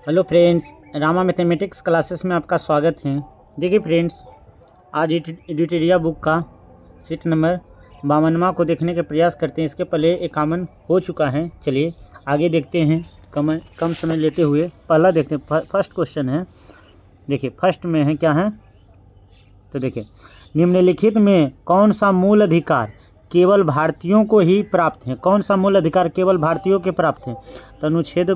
Hello friends, Rama mathematics classes में आपका स्वागत है। देखिए फ्रेंड्स, आज एडिटोरिया बुक का सीट नंबर 52वां को देखने का प्रयास करते हैं। इसके पहले 51 हो चुका है। चलिए आगे देखते हैं कम समय लेते हुए। पहला देखते हैं, फर्स्ट क्वेश्चन है। देखिए फर्स्ट में है क्या है, तो देखिए निम्नलिखित में कौन सा मूल अधिकार केवल भारतीयों को ही प्राप्त है। कौन सा मूल अधिकार केवल भारतीयों के प्राप्त है? तो अनुच्छेद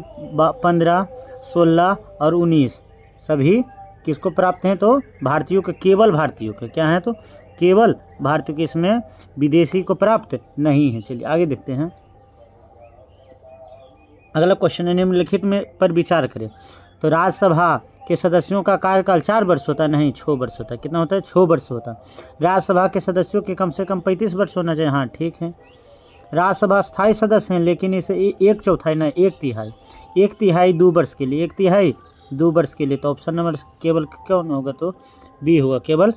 15, 16 और 19 सभी किसको प्राप्त हैं? तो भारतीयों के, केवल भारतीयों के। क्या है? तो केवल भारतीयों के, इसमें विदेशी को प्राप्त नहीं है। चलिए आगे देखते हैं। अगला क्वेश्चन है, निम्नलिखित में पर विचार करें। तो राज्यसभा के सदस्यों का कार्यकाल 4 वर्ष होता है? नहीं, 6 वर्ष होता है। कितना होता है? 6 वर्ष होता है। राज्यसभा के सदस्यों के कम से कम 35 वर्ष होना चाहिए। हाँ ठीक है। राज्यसभा स्थायी सदस्य हैं, लेकिन इसे 1/4 ना 1/3, 1/3 2 वर्ष के लिए, 1/3 2 वर्ष के लिए। तो ऑप्शन नंबर केवल कौन होगा? तो बी होगा, केवल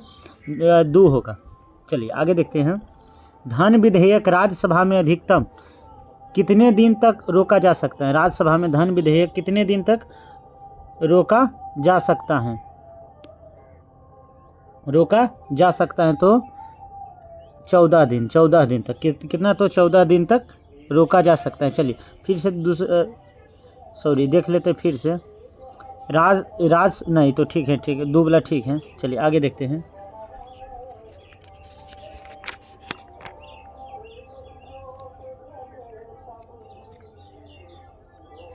2 होगा। चलिए आगे देखते हैं। धन विधेयक राज्यसभा में अधिकतम कितने दिन तक रोका जा सकता है? राज्यसभा में धन विधेयक कितने दिन तक रोका जा सकता है? रोका जा सकता है तो 14 दिन, 14 दिन तक। कितना? तो 14 दिन तक रोका जा सकता है। चलिए फिर से देख लेते हैं फिर से। राज नहीं, तो ठीक है, दुबला ठीक है। चलिए आगे देखते हैं।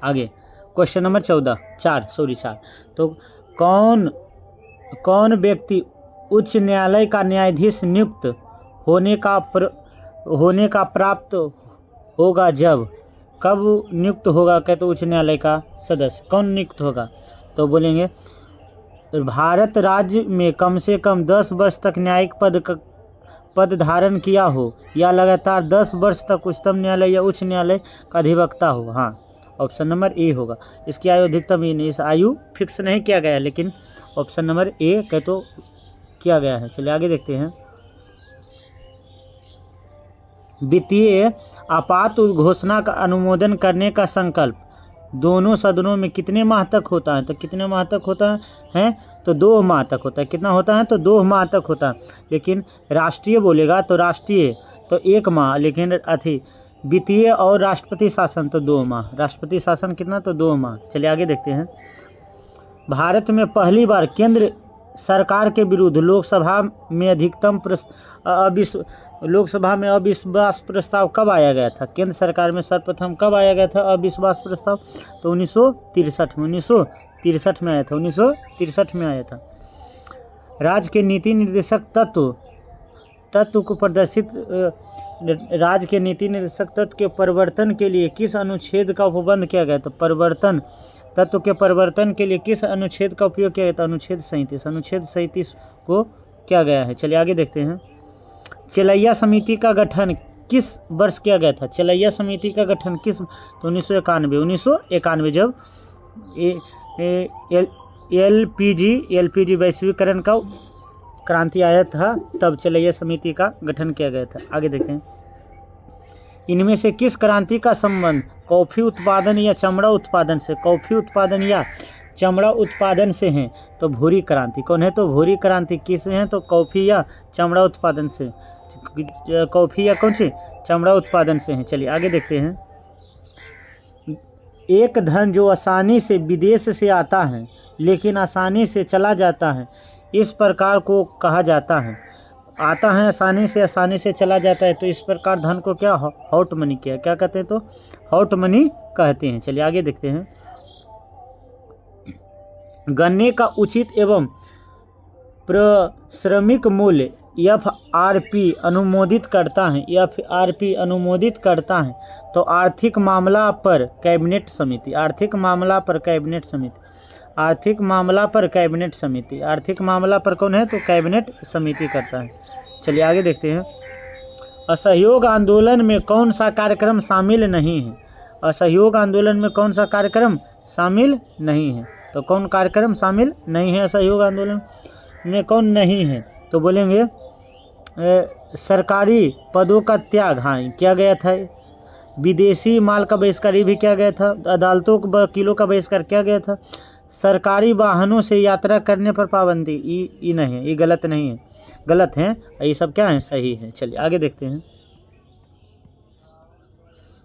आगे क्वेश्चन नंबर 4। तो कौन व्यक्ति उच्च न्यायालय का न्यायाधीश नियुक्त होने का प्राप्त होगा? कब नियुक्त होगा? कहते उच्च न्यायालय का सदस्य कौन नियुक्त होगा? तो बोलेंगे भारत राज्य में कम से कम 10 वर्ष तक न्यायिक पद धारण किया हो या लगातार 10 वर्ष तक उच्चतम न्यायालय या उच्च न्यायालय का अधिवक्ता हो। हाँ, ऑप्शन नंबर ए होगा। इसकी आयु अधिकतम ही नहीं, इस आयु फिक्स नहीं किया गया है, लेकिन ऑप्शन नंबर ए कह तो किया गया है। चलिए आगे देखते हैं। वित्तीय आपात घोषणा का अनुमोदन करने का संकल्प दोनों सदनों में कितने माह तक होता है? तो कितने माह तक होता है? तो 2 माह तक होता है। कितना होता है? तो 2 माह तक होता है। लेकिन राष्ट्रीय बोलेगा तो राष्ट्रीय तो 1 माह, लेकिन वित्तीय और राष्ट्रपति शासन तो 2 माह। राष्ट्रपति शासन कितना? तो 2 माह। चलिए आगे देखते हैं। भारत में पहली बार केंद्र सरकार के विरुद्ध लोकसभा में अविश्वास प्रस्ताव कब आया गया था? केंद्र सरकार में सर्वप्रथम कब आया गया था अविश्वास प्रस्ताव? तो 1963 में। 1963 में आया था। 1963 में आया था। राज्य के नीति निर्देशक तत्व को प्रदर्शित राज्य के नीति निर्देशक तत्व के परिवर्तन के लिए किस अनुच्छेद का उपबंध किया गया? तो तत्व के परिवर्तन के लिए किस अनुच्छेद का उपयोग किया गया था? अनुच्छेद 37। अनुच्छेद 37 को किया गया है। चलिए आगे देखते हैं। चलैया समिति का गठन किस वर्ष किया गया था? चलैया समिति का गठन किस? तो 1991 जब एलपीजी वैश्वीकरण का क्रांति आया था, तब चलैया समिति का गठन किया गया था। आगे देखते हैं। इनमें से किस क्रांति का संबंध कॉफ़ी उत्पादन या चमड़ा उत्पादन से? कॉफ़ी उत्पादन या चमड़ा उत्पादन से हैं? तो भूरी क्रांति। कौन है? तो भूरी क्रांति किस हैं? तो कॉफ़ी या चमड़ा उत्पादन से। कॉफ़ी या कौन सी? चमड़ा उत्पादन से हैं। चलिए आगे देखते हैं। एक धन जो आसानी से विदेश से आता है लेकिन आसानी से चला जाता है, इस प्रकार को कहा जाता है। आता है आसानी से चला जाता है, तो इस प्रकार धन को क्या हॉट मनी क्या कहते हैं? तो हॉट मनी कहते हैं। चलिए आगे देखते हैं। गन्ने का उचित एवं प्रश्रमिक मूल्य एफआरपी अनुमोदित करता है। एफआरपी अनुमोदित करता है तो आर्थिक मामला पर कैबिनेट समिति। आर्थिक मामला पर कैबिनेट कौन है? तो कैबिनेट समिति करता है। चलिए आगे देखते हैं। असहयोग आंदोलन में कौन सा कार्यक्रम शामिल नहीं है? असहयोग आंदोलन में कौन सा कार्यक्रम शामिल नहीं है? तो कौन कार्यक्रम शामिल नहीं है असहयोग आंदोलन में? कौन नहीं है? तो बोलेंगे सरकारी पदों का त्याग। हाँ, किया गया था। विदेशी माल का बहिष्कार भी किया गया था। अदालतों को वकीलों का बहिष्कार किया गया था। सरकारी वाहनों से यात्रा करने पर पाबंदी, ये नहीं है, ये गलत नहीं है, गलत है, ये सब क्या है, सही है। चलिए आगे देखते हैं।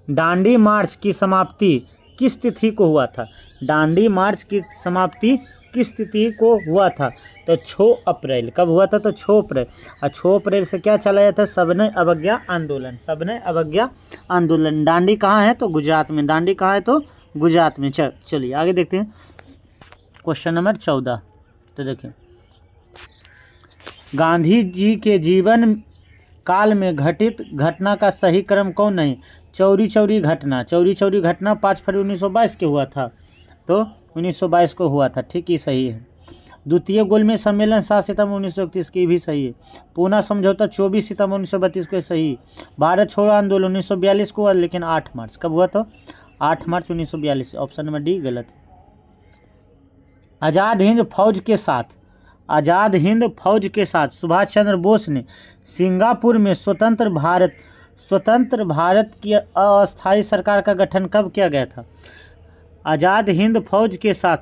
दांडी मार्च की समाप्ति किस तिथि को हुआ था? दांडी मार्च की समाप्ति किस तिथि को हुआ था? तो 6 अप्रैल। कब हुआ था? तो 6 अप्रैल। और 6 अप्रैल से क्या चलाया था? सविनय अवज्ञा आंदोलन। सविनय अवज्ञा आंदोलन। दांडी कहाँ है? तो गुजरात में। दांडी कहाँ है? तो गुजरात में। चलिए आगे देखते हैं। Question number 14। तो देखिए, गांधी जी के जीवन काल में घटित घटना का सही क्रम कौन नहीं? चौरी चौरी घटना। चौरी चौरी घटना 5 फरवरी 1922 के हुआ था, तो 1922 को हुआ था, ठीक ही सही है। द्वितीय गोलमेज सम्मेलन 7 सितंबर 1931 की भी सही है। पूना समझौता 24 सितंबर 1932 को सही। भारत छोड़ो आंदोलन 1942 को हुआ, लेकिन 8 मार्च। कब हुआ? तो 8 मार्च 1942। ऑप्शन नंबर डी गलत है। आज़ाद हिंद फौज के साथ सुभाष चंद्र बोस ने सिंगापुर में स्वतंत्र भारत की अस्थायी सरकार का गठन कब किया गया था? आज़ाद हिंद फौज के साथ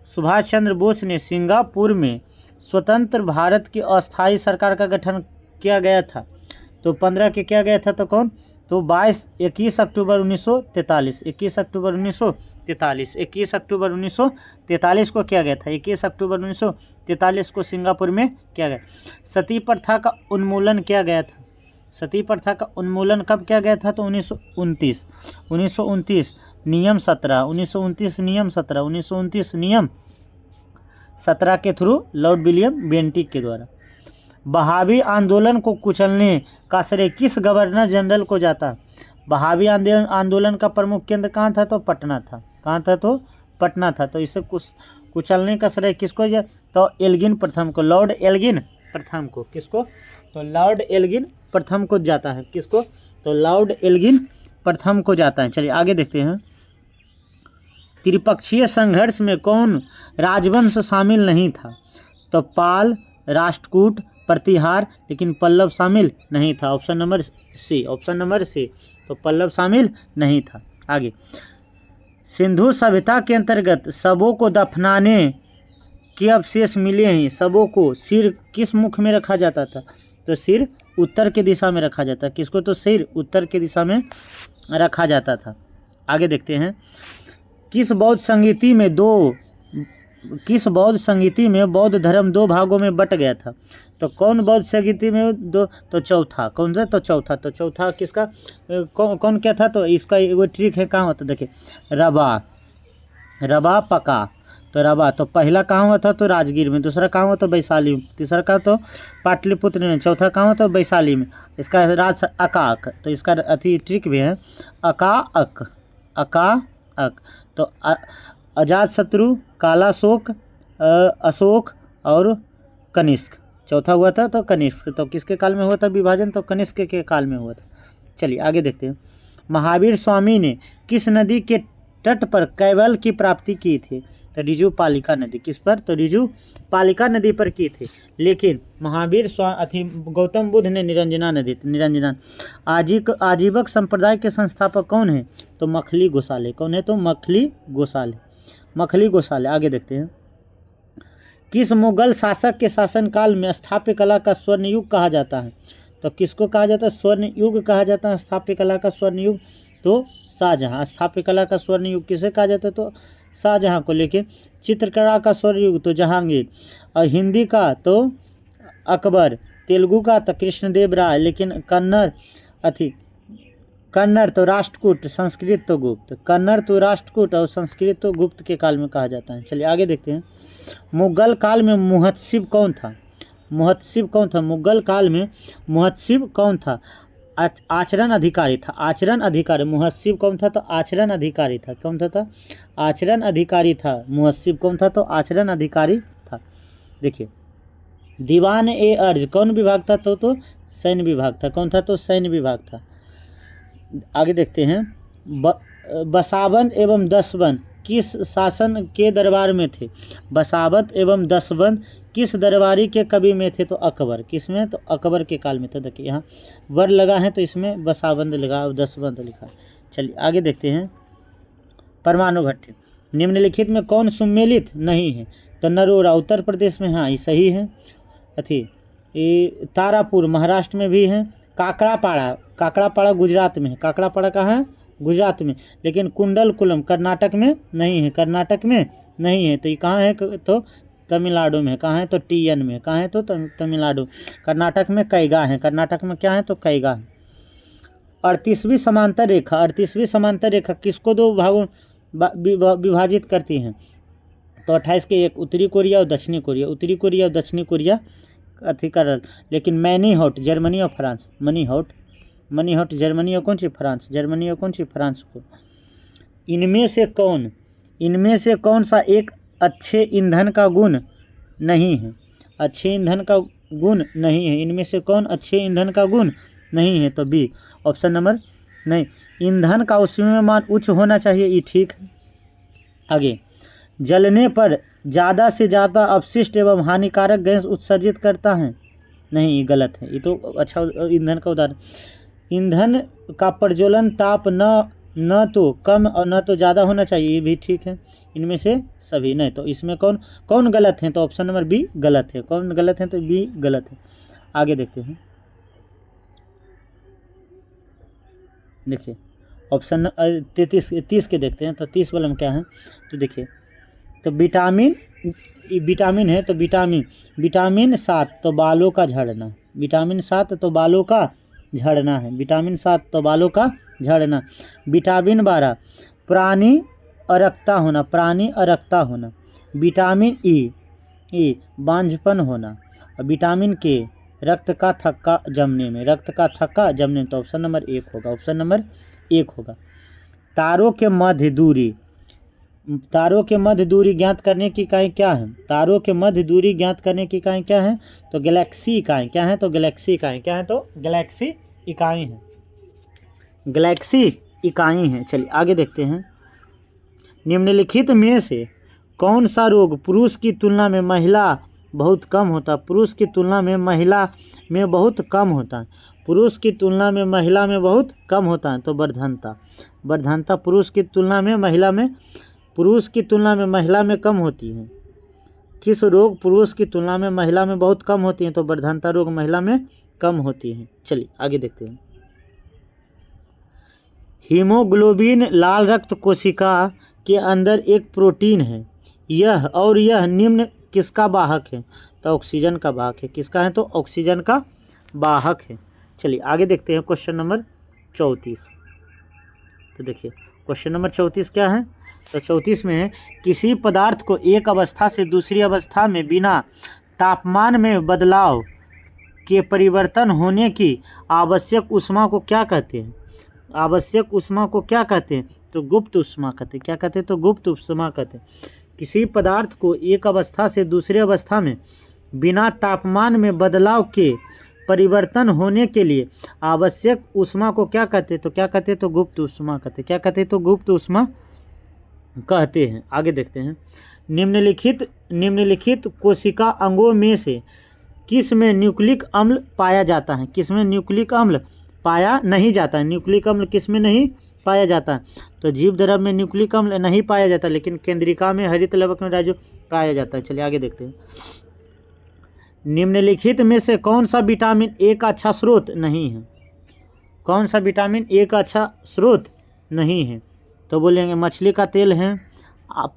सुभाष चंद्र बोस ने सिंगापुर में स्वतंत्र भारत की अस्थायी सरकार का गठन किया गया था। तो 15 के किया गया था, तो कौन? तो 21 अक्टूबर 1943। 21 अक्टूबर 1943 को किया गया था। 21 अक्टूबर 1943 को सिंगापुर में किया गया। सती प्रथा का उन्मूलन किया गया था। सती प्रथा का उन्मूलन कब किया गया था? तो 1929 नियम 17। 1929 नियम 17 के थ्रू लॉर्ड विलियम बेंटिक के द्वारा। बहावी आंदोलन को कुचलने का श्रेय किस गवर्नर जनरल को जाता? बहावी आंदोलन का प्रमुख केंद्र कहाँ था? तो पटना था। कहाँ था? तो पटना था। तो इसे कुचलने का श्रेय किसको? तो एल्गिन प्रथम को, लॉर्ड एल्गिन प्रथम को। किसको? तो लॉर्ड एल्गिन प्रथम को जाता है। किसको? तो लॉर्ड एल्गिन प्रथम को जाता है। चलिए आगे देखते हैं। त्रिपक्षीय संघर्ष में कौन राजवंश शामिल नहीं था? तो पाल, राष्ट्रकूट, प्रतिहार, लेकिन पल्लव शामिल नहीं था। Option number C. तो पल्लव शामिल नहीं था। आगे, सिंधु सभ्यता के अंतर्गत शवों को दफनाने के अवशेष मिले हैं। शवों को सिर किस मुख में रखा जाता था? तो सिर उत्तर के दिशा में रखा जाता। किसको? तो सिर उत्तर के दिशा में रखा जाता था। आगे देखते हैं। किस बौद्ध संगीति में बौद्ध धर्म 2 भागों में बट गया था? तो कौन बौद्ध संगीति में 2? तो चौथा। कौन सा? तो चौथा किसका? कौन क्या था? तो इसका एगो ट्रिक है, कहाँ होता? देखिए, रबा पका। तो रबा तो पहला कहाँ हुआ था? तो राजगीर में। दूसरा कहाँ हुआ? तो वैशाली में। तीसरा कहाँ? तो पाटलिपुत्र में। चौथा कहाँ हुआ? तो वैशाली में। इसका राज अकाक। तो इसका अति ट्रिक भी है, अकाअक। तो अजातशत्रु, कालाशोक, अशोक और कनिष्क। चौथा हुआ था तो कनिष्क। तो किसके काल में हुआ था विभाजन? तो कनिष्क के काल में हुआ था। चलिए आगे देखते हैं। महावीर स्वामी ने किस नदी के तट पर कैवल्य की प्राप्ति की थी? तो ऋजुपालिका नदी। किस पर? तो ऋजुपालिका नदी पर की थी। लेकिन गौतम बुद्ध ने निरंजना। आजीवक संप्रदाय के संस्थापक कौन है? तो मखली गोसाले। कौन है? तो मखली गोसाले। आगे देखते हैं। किस मुगल शासक के शासनकाल में स्थापत्य कला का स्वर्ण युग कहा जाता है? तो किसको कहा जाता है? स्वर्ण युग कहा जाता है स्थापत्य कला का स्वर्ण युग। तो शाहजहाँ। स्थापत्य कला का स्वर्ण युग किसे कहा जाता है? तो शाहजहाँ को। लेकिन चित्रकला का स्वर्ण युग तो जहांगीर। और हिंदी का तो अकबर। तेलुगु का तो कृष्णदेव राय। लेकिन कन्नड़ तो राष्ट्रकूट, संस्कृत तो गुप्त। कन्नड़ तो राष्ट्रकूट और संस्कृत तो गुप्त के काल में कहा जाता है। चलिए आगे देखते हैं। मुगल काल में मुहत्सिब कौन था? मुगल काल में मुहत्सिब कौन था? आचरण अधिकारी था। मुहत्सिब कौन था? तो आचरण अधिकारी था। कौन था? आचरण अधिकारी था। मुहत्सिब कौन था? तो आचरण अधिकारी था। देखिए, दीवान ए अर्ज कौन विभाग था? तो सैन्य विभाग था। कौन था? तो सैन्य विभाग था। आगे देखते हैं। बसावन एवं दसवन किस शासन के दरबार में थे? बसावत एवं दसवन किस दरबारी के कवि में थे? तो अकबर। किस में? तो अकबर के काल में। तो देखिए यहाँ वर लगा है तो इसमें बसाबंद लगा और दसबंद लिखा। चलिए आगे देखते हैं। परमाणु भट्टी निम्नलिखित में कौन सुमेलित नहीं है? तो नरोरा उत्तर प्रदेश में, हाँ ये सही है। अथी ये तारापुर महाराष्ट्र में भी है। काकड़ापाड़ा गुजरात में है। काकड़ापाड़ा कहाँ है? गुजरात में। लेकिन कुंडलकुलम कर्नाटक में नहीं है। कर्नाटक में नहीं है तो ये कहाँ है? तो तमिलनाडु में। कहाँ है? तो TN में। कहाँ है? तो तमिलनाडु। कर्नाटक में कैगा है। कर्नाटक में क्या है? तो कैगा है। 38वीं समांतर रेखा। 38वीं समांतर रेखा किसको दो भागों विभाजित करती हैं? तो 28 के एक, उत्तरी कोरिया और दक्षिणी कोरिया। उत्तरी कोरिया और दक्षिणी कोरिया अथी कर। लेकिन मैनीहॉट जर्मनी और फ्रांस। मनीहॉट जर्मनी और कौन सी? फ्रांस। जर्मनी और कौन सी? फ्रांस को। इनमें से कौन सा एक अच्छे ईंधन का गुण नहीं है? अच्छे ईंधन का गुण नहीं है। इनमें से कौन अच्छे ईंधन का गुण नहीं है? तो बी ऑप्शन नंबर नहीं। ईंधन का ऊष्मीय मान उच्च होना चाहिए, ये ठीक है। आगे, जलने पर ज़्यादा से ज़्यादा अपशिष्ट एवं हानिकारक गैस उत्सर्जित करता है। नहीं, ये गलत है। ये तो अच्छा ईंधन का उदाहरण। ईंधन का प्रज्वलन ताप न तो कम और न तो ज़्यादा होना चाहिए, ये भी ठीक है। इनमें से सभी नहीं। तो इसमें कौन गलत है? तो ऑप्शन नंबर बी गलत है। कौन गलत है? तो बी गलत है। आगे देखते हैं। देखिए ऑप्शन 30 के देखते हैं। तो 30 वाला में क्या है? तो देखिए, तो विटामिन है। तो विटामिन 7 तो बालों का झड़ना। विटामिन 7 तो बालों का झड़ना है। विटामिन 7 तो बालों का झड़ना। विटामिन 12 प्राणी अरक्ता होना। विटामिन ई बांझपन होना। और विटामिन के रक्त का थक्का जमने में। तो ऑप्शन नंबर 1 होगा। ऑप्शन नंबर 1 होगा। तारों के मध्य दूरी ज्ञात करने की इकाई क्या है? तारों के मध्य दूरी ज्ञात करने की इकाई क्या है? तो गैलेक्सी इकाई। क्या है? तो गैलेक्सी इकाई। क्या है? तो गैलेक्सी इकाई है। गैलेक्सी इकाई है। चलिए आगे देखते हैं। निम्नलिखित में से कौन सा रोग पुरुष की तुलना में महिला बहुत कम होता है? पुरुष की तुलना में महिला में बहुत कम होता है। पुरुष की तुलना में महिला में बहुत कम होता है। तो वर्धनता पुरुष की तुलना में महिला में कम होती है। किस रोग पुरुष की तुलना में महिला में बहुत कम होती है? तो वर्धनता रोग महिला में कम होती है। चलिए आगे देखते हैं। हीमोग्लोबिन लाल रक्त कोशिका के अंदर एक प्रोटीन है। यह निम्न किसका वाहक है? तो ऑक्सीजन का वाहक है। किसका है? तो ऑक्सीजन का वाहक है। चलिए आगे देखते हैं। Question number 34। तो देखिए क्वेश्चन नंबर 34 क्या है? तो 34 में है, किसी पदार्थ को एक अवस्था से दूसरी अवस्था में बिना तापमान में बदलाव के परिवर्तन होने की आवश्यक ऊष्मा को क्या कहते हैं? तो गुप्त ऊष्मा कहते हैं। क्या कहते हैं? तो गुप्त ऊष्मा कहते हैं। किसी पदार्थ को एक अवस्था से दूसरी अवस्था में बिना तापमान में बदलाव के परिवर्तन होने के लिए आवश्यक ऊष्मा को क्या कहते हैं? तो क्या कहते हैं? तो गुप्त ऊष्मा कहते हैं। क्या कहते हैं? तो गुप्त ऊष्मा कहते हैं। आगे देखते हैं। निम्नलिखित कोशिका अंगों में से किस में न्यूक्लिक अम्ल पाया जाता है? किस में न्यूक्लिक अम्ल पाया नहीं जाता है? न्यूक्लिक अम्ल किस में नहीं पाया जाता है? तो जीव द्रव में न्यूक्लिक अम्ल नहीं पाया जाता, लेकिन केंद्रिका में, हरित लवक में राजू पाया जाता है। चलिए आगे देखते हैं। निम्नलिखित में से कौन सा विटामिन ए का अच्छा स्रोत नहीं है? कौन सा विटामिन ए का अच्छा स्रोत नहीं है? तो बोलेंगे मछली का तेल है,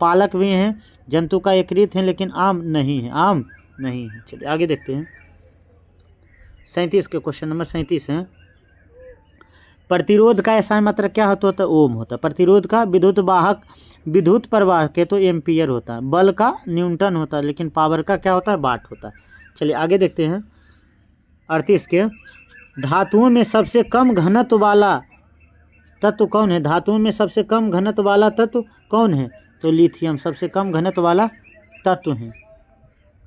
पालक भी है, जंतु का यकृत है, लेकिन आम नहीं है। चलिए आगे देखते हैं। 37 के क्वेश्चन नंबर 37 है। प्रतिरोध का ऐसा मात्रा क्या होता है? ओम होता है। प्रतिरोध का विद्युत प्रवाह के तो एम्पियर होता है। बल का न्यूटन होता है, लेकिन पावर का क्या होता है? वाट होता है। चलिए आगे देखते हैं। 38 के, धातुओं में सबसे कम घनत्व वाला तत्व कौन है? धातुओं में सबसे कम घनत्व वाला तत्व कौन है? तो लिथियम सबसे कम घनत्व वाला तत्व है।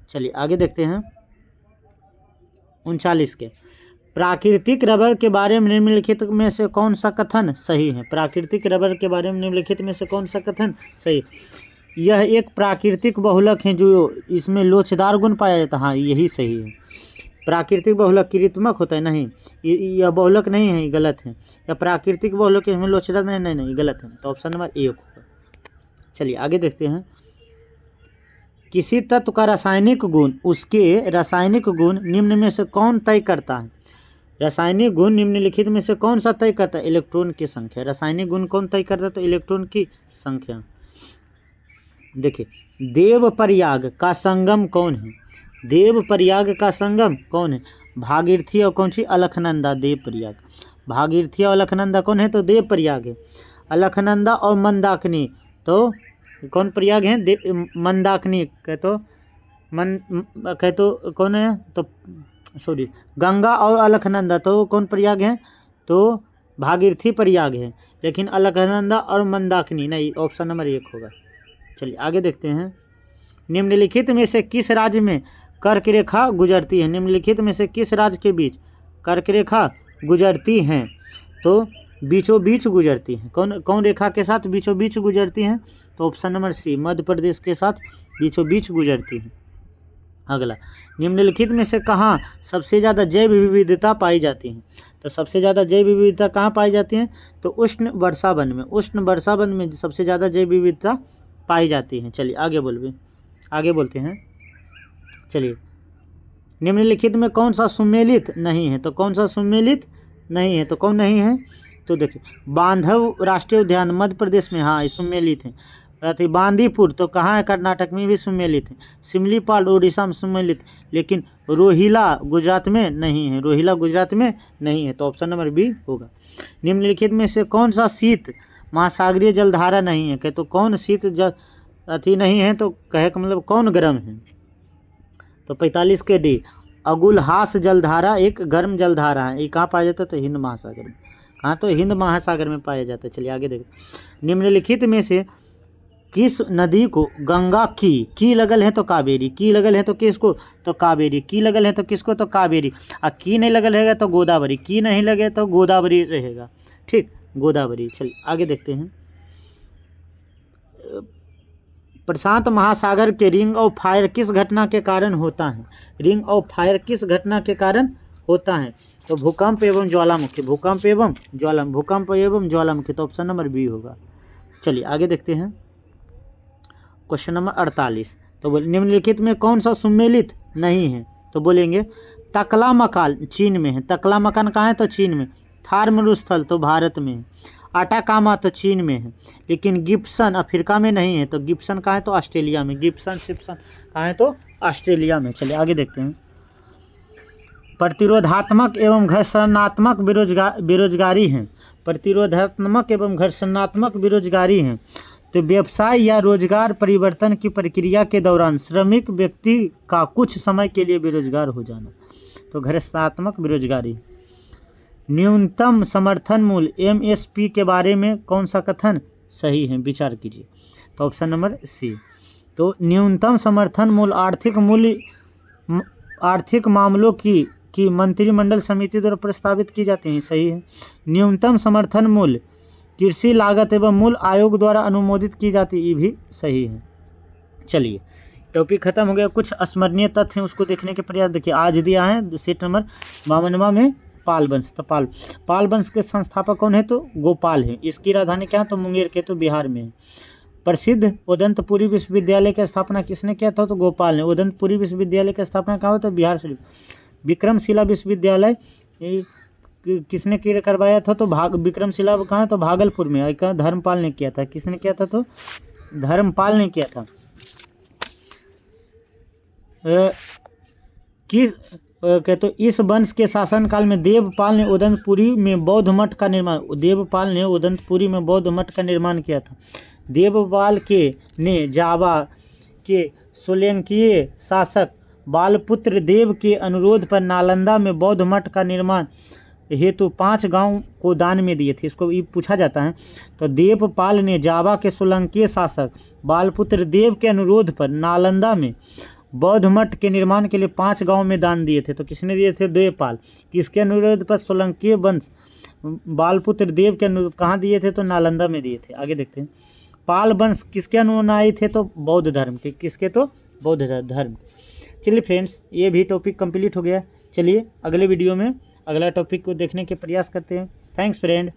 चलिए आगे देखते हैं। 39 के, प्राकृतिक रबर के बारे में निम्नलिखित में से कौन सा कथन सही है? प्राकृतिक रबर के बारे में निम्नलिखित में से कौन सा कथन सही? यह एक प्राकृतिक बहुलक है जो इसमें लोचदार गुण पाया जाता है। हाँ, यही सही है। प्राकृतिक बहुलक क्रियात्मक होता है, नहीं, यह बहुलक नहीं है, ये गलत है। या प्राकृतिक बहुलक इसमें लोचदार, नहीं नहीं नहीं, गलत है। तो ऑप्शन नंबर ए होगा। चलिए आगे देखते हैं। किसी तत्व का रासायनिक गुण उसके रासायनिक गुण निम्न में से कौन तय करता है? रासायनिक गुण निम्नलिखित में से कौन सा तय करता है? इलेक्ट्रॉन की संख्या। रासायनिक गुण कौन तय करता है? तो इलेक्ट्रॉन की संख्या। देखिए, देव प्रयाग का संगम कौन है? देव प्रयाग का संगम कौन है? भागीरथी और कौन सी? अलकनंदा। देव प्रयाग, भागीरथी और अलकनंदा कौन है? तो देव प्रयाग है। अलकनंदा और मंदाकिनी तो कौन प्रयाग है? मंदाकिनी कह तो कौन है? तो सॉरी, गंगा और अलकनंदा तो कौन प्रयाग है? तो भागीरथी प्रयाग है। लेकिन अलकनंदा और मंदाकिनी नहीं, ऑप्शन नंबर 1 होगा। चलिए आगे देखते हैं। निम्नलिखित में से किस राज्य में कर्क रेखा गुजरती है? निम्नलिखित में से किस राज्य के बीच कर्क रेखा गुजरती हैं? तो बीचों बीच गुजरती हैं। कौन रेखा के साथ बीचों बीच गुजरती हैं? तो ऑप्शन नंबर सी, मध्य प्रदेश के साथ बीचों बीच गुजरती हैं। अगला, निम्नलिखित में से कहाँ सबसे ज़्यादा जैव विविधता पाई जाती है? तो सबसे ज़्यादा जैव विविधता कहाँ पाई जाती है? तो उष्ण वर्षावन में। उष्ण वर्षावन में सबसे ज़्यादा जैव विविधता पाई जाती है। चलिए आगे बोलते हैं। चलिए, निम्नलिखित में कौन सा सुमेलित नहीं है? तो कौन सा सुमेलित नहीं है? तो कौन नहीं है? तो देखिए, बांधव राष्ट्रीय उद्यान मध्य प्रदेश में, हाँ, ये सुमेलित है। बांदीपुर तो कहाँ है? कर्नाटक में भी सुमेलित है। सिमलीपाल उड़ीसा में सुमेलित, लेकिन रोहिला गुजरात में नहीं है। रोहिला गुजरात में नहीं है, तो ऑप्शन नंबर बी होगा। निम्नलिखित में से कौन सा शीत महासागरीय जलधारा नहीं है? कहे तो कौन शीत नहीं है? तो कहे का मतलब कौन गर्म है? तो 45 के डी, अगुलहास जलधारा एक गर्म जलधारा है। ये कहाँ पाया जाता है? तो हिंद महासागर में। कहाँ? तो हिंद महासागर में पाया जाता है। चलिए आगे देखो। निम्नलिखित में से किस नदी को गंगा की लगल है? तो कावेरी। की लगल है तो किसको? तो कावेरी। की लगल है तो किसको? तो कावेरी। और की नहीं लगल रहेगा तो गोदावरी। की नहीं लगे तो गोदावरी रहेगा। ठीक, गोदावरी। चलिए आगे देखते हैं। प्रशांत महासागर के रिंग ऑफ फायर किस घटना के कारण होता है? रिंग ऑफ फायर किस घटना के कारण होता है? तो भूकंप एवं ज्वालामुखी। भूकंप एवं ज्वालामुखी। तो ऑप्शन नंबर बी होगा। चलिए आगे देखते हैं। Question number 48। तो निम्नलिखित में कौन सा सुमेलित नहीं है? तो बोलेंगे तकलामकान चीन में है। तकलामकान कहाँ है? तो चीन में। थार मरुस्थल तो भारत में है। अटाकामा तो चीन में है। लेकिन गिब्सन अफ्रीका में नहीं है। तो गिब्सन कहाँ है? तो ऑस्ट्रेलिया में। गिब्सन सिप्सन कहाँ है? तो ऑस्ट्रेलिया में। चलिए आगे देखते हैं। प्रतिरोधात्मक एवं घर्षणात्मक बेरोजगारी हैं। प्रतिरोधात्मक एवं घर्षणात्मक बेरोजगारी हैं। तो व्यवसाय या रोजगार परिवर्तन की प्रक्रिया के दौरान श्रमिक व्यक्ति का कुछ समय के लिए बेरोजगार हो जाना, तो घर्षणात्मक बेरोजगारी। न्यूनतम समर्थन मूल्य एमएसपी के बारे में कौन सा कथन सही है? विचार कीजिए। तो ऑप्शन नंबर सी। तो न्यूनतम समर्थन मूल्य आर्थिक मामलों की मंत्रिमंडल समिति द्वारा प्रस्तावित की जाती है। सही है। न्यूनतम समर्थन मूल्य कृषि लागत एवं मूल्य आयोग द्वारा अनुमोदित की जाती है। ये भी सही है। चलिए, टॉपिक खत्म हो गया। कुछ स्मरणीय तथ्य हैं उसको देखने के प्रयास। देखिए, आज दिया है सीट नंबर 52 में पाल वंश। तो पाल वंश के संस्थापक कौन है? तो गोपाल है। इसकी राजधानी क्या है? तो मुंगेर के, तो बिहार में है। प्रसिद्ध उदंतपुरी विश्वविद्यालय की स्थापना किसने किया था? तो गोपाल ने। उदंतपुरी विश्वविद्यालय की स्थापना कहाँ हुआ? तो बिहार से। विक्रमशिला विश्वविद्यालय किसने करवाया था? तो विक्रमशिला कहाँ? तो भागलपुर में। धर्मपाल ने किया था। किसने किया था? तो धर्मपाल ने किया था। तो इस वंश के शासनकाल में देवपाल ने उदंतपुरी में बौद्ध मठ का निर्माण किया था। देवपाल ने जावा के सोलंकीय शासक बालपुत्र देव के अनुरोध पर नालंदा में बौद्ध मठ का निर्माण हेतु 5 गांव को दान में दिए थे। इसको ये पूछा जाता है। तो देवपाल ने जावा के सोलंकीय शासक बालपुत्र देव के अनुरोध पर नालंदा में बौद्ध मठ के निर्माण के लिए 5 गांव में दान दिए थे। तो किसने दिए थे? देवपाल। किसके अनुरोध पर? सोलंकीय वंश बालपुत्र देव के अनुरोध। कहाँ दिए थे? तो नालंदा में दिए थे। आगे देखते हैं। पाल वंश किसके अनुयायी थे? तो बौद्ध धर्म के। किसके? तो बौद्ध धर्म। चलिए फ्रेंड्स, ये भी टॉपिक कंप्लीट हो गया। चलिए अगले वीडियो में अगला टॉपिक को देखने के प्रयास करते हैं। Thanks friend.